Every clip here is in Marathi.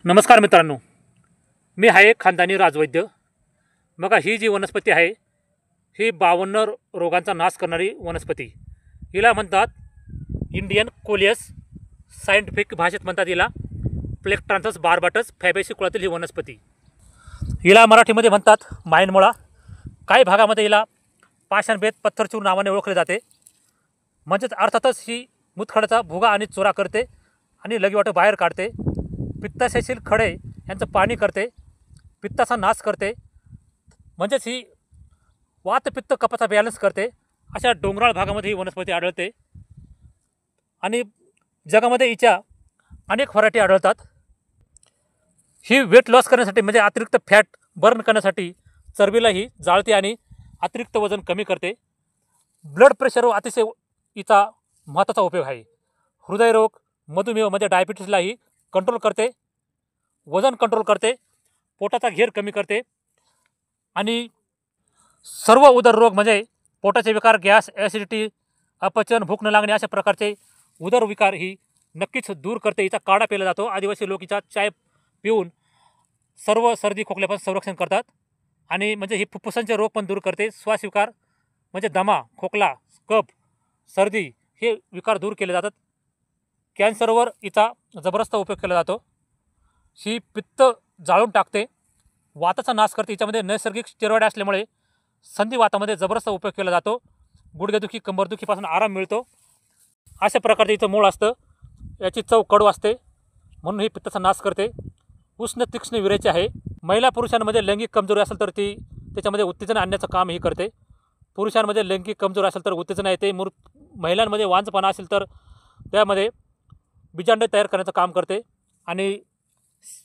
नमस्कार मित्रांनो, मी आहे खानदानी राजवैद्य। बघा, ही जी वनस्पती आहे ही 52 रोगांचा नाश करणारी वनस्पती। हिला म्हणतात इंडियन कोलियस, सायंटिफिक भाषेत म्हणतात हिला प्लेक्ट्रान्थस बार्बाटस फॅबेसी कुळातील ही वनस्पती। हिला मराठीमध्ये म्हणतात माईनमुळा, काही भागामध्ये हिला पाषाणभेद पत्थरचूर नावाने ओळखले जाते। म्हणजेच अर्थातच ही मुतखड्याचा भुगा आणि चोरा करते आणि लगीवाट बाहेर काढते, पित्ताशयशील खडे यांचं पाणी करते, पित्ताचा नाश करते, म्हणजेच ही वात पित्त कफाचा बॅलन्स करते। अशा डोंगराळ भागामध्ये ही वनस्पती आढळते आणि जगामध्ये हिच्या अनेक व्हरायटी आढळतात। ही वेट लॉस करण्यासाठी म्हणजे अतिरिक्त फॅट बर्न करण्यासाठी चरबीलाही जाळते आणि अतिरिक्त वजन कमी करते। ब्लड प्रेशरवर अतिशय हिचा महत्त्वाचा उपयोग आहे। हृदयरोग, मधुमेह म्हणजे डायबिटीजलाही कंट्रोल करते, वजन कंट्रोल करते, पोटाचा घेर कमी करते आणि सर्व उदररोग म्हणजे पोटाचे विकार, गॅस, ॲसिडिटी, अपचन, भूक न लागणे अशा प्रकारचे उदरविकार ही नक्कीच दूर करते। हिचा काढा पिला जातो। आदिवासी लोक हिचा चाय पिऊन सर्व सर्दी खोकल्यापासून संरक्षण करतात आणि म्हणजे ही फुफ्फुसांचे रोग पण दूर करते। श्वासविकार म्हणजे दमा, खोकला, कफ, सर्दी हे विकार दूर केले जातात। कॅन्सरवर हिचा जबरदस्त उपयोग केला जातो। ही पित्त जाळून टाकते, वाताचा नाश करते। हिच्यामध्ये नैसर्गिक स्टेरॉइड असल्यामुळे संधिवातामध्ये जबरदस्त उपयोग केला जातो। गुडघेदुखी, कंबरदुखीपासून आराम मिळतो। अशा प्रकारचे हिचं मूळ असतं। याची चव कडू असते म्हणून ही पित्ताचा नाश करते। उष्ण तीक्ष्ण विरेची आहे। महिला पुरुषांमध्ये लैंगिक कमजोरी असेल तर ती त्याच्यामध्ये उत्तेजना आणण्याचं काम ही करते। पुरुषांमध्ये लैंगिक कमजोरी असेल तर उत्तेजना येते। महिलांमध्ये वांझपणा असेल तर त्यामध्ये बीजांडे तयार करण्याचं काम करते आणि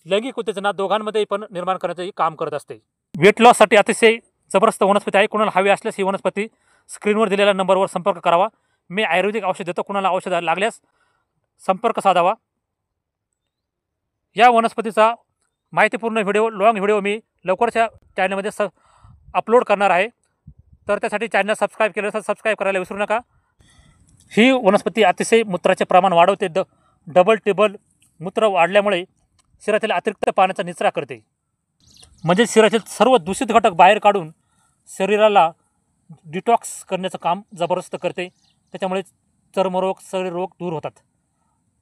लैंगिक उत्तेजना दोघांमध्ये पण निर्माण करण्याचंही काम करत असते। वेट लॉससाठी अतिशय जबरदस्त वनस्पती आहे। कुणाला हवी असल्यास ही वनस्पती स्क्रीनवर दिलेल्या नंबरवर संपर्क करावा। मी आयुर्वेदिक औषध देतो, कुणाला औषध लागल्यास संपर्क साधावा। या वनस्पतीचा माहितीपूर्ण व्हिडिओ, लॉंग व्हिडिओ मी लवकरच्या चॅनलमध्ये अपलोड करणार आहे, तर त्यासाठी चॅनल सबस्क्राईब केलं तर सबस्क्राईब करायला विसरू नका। ही वनस्पती अतिशय मूत्राचे प्रमाण वाढवते। डबल टेबल मूत्र वाढल्यामुळे शरीरातील अतिरिक्त पाण्याचा निचरा करते, म्हणजे शरीरातील सर्व दूषित घटक बाहेर काढून शरीराला डिटॉक्स करण्याचं काम जबरदस्त करते। त्याच्यामुळे चर्मरोग, शरीररोग दूर होतात।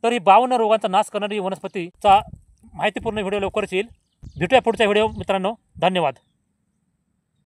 तर ही 52 रोगांचा नाश करणारी वनस्पतीचा माहितीपूर्ण व्हिडिओ लवकरच येईल। भेटूया पुढच्या व्हिडिओ मित्रांनो, धन्यवाद।